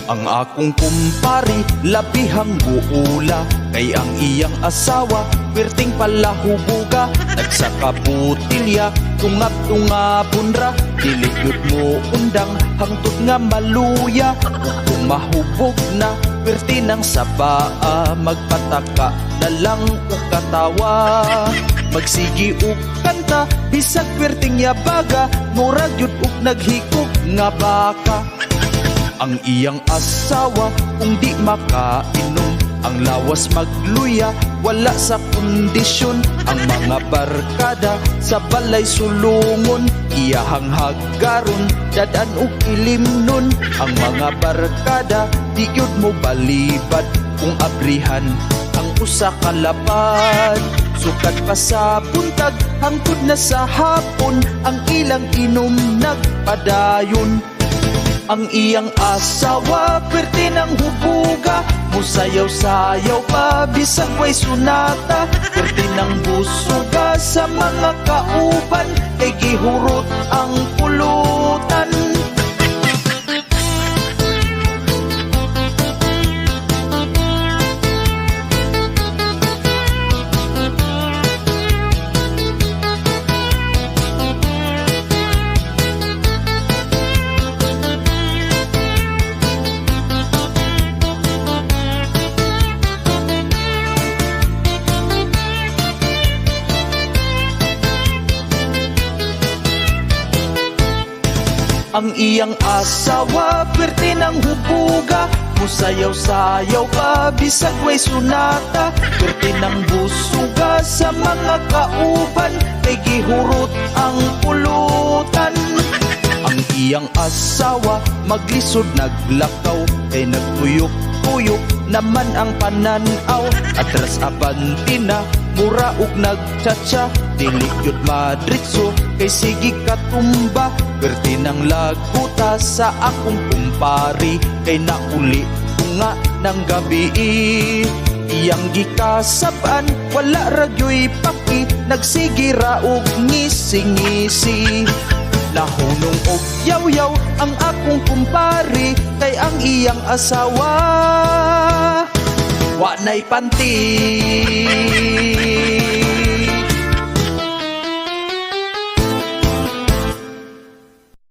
Ang akong kumpari, labihang buula, kay ang iyang asawa, perting palahubuga. Nagsakaputilya, tungab-tungabon ra, diligyod mo undang, hangtod nga maluya. Kung mahubog na, perti ng sabaa, magpataka na lang o katawa. Magsigi o kanta, bisag perting yabaga, murag yun o naghikog nga baka. Ang iyang asawa kung di makainom, ang lawas magluya, wala sa kondisyon. Ang mga barkada sa balay sulungon, iyahang hagaron, dadan o ilimnon. Ang mga barkada di yun mo balibad, kung abrihan ang usa kalapad. Sukat pa sa buntag, hangtod na sa hapon, ang ilang inom nagpadayon. Ang iyang asawa, pwerte ng hubuga, musayaw-sayaw pa, bisag way sunata. Pwerte ng busuga sa mga kauban, kay gihurot ang pulutan. Ang iyang asawa, pwerte ng hubuga, musayaw-sayaw pa, bisag way sunata. Pwerte ng busuga sa mga kauban, kay gihurot ang pulutan. Ang iyang asawa, maglisod naglakaw, kay nagtuyok-tuyok naman ang pananaw. Atras abantina, mura ug nagtsatsa, diligyod madritso, kay sige katumba. Pwerte ng laguta sa akong kumpari, kay nauli ko nga ng gabi. Iyang gikasaban, wala radyo'y paki, nagsigira og ngisi-ngisi. Nahunong og yaw-yaw ang akong kumpari, kay ang iyang asawa wa na'y panty.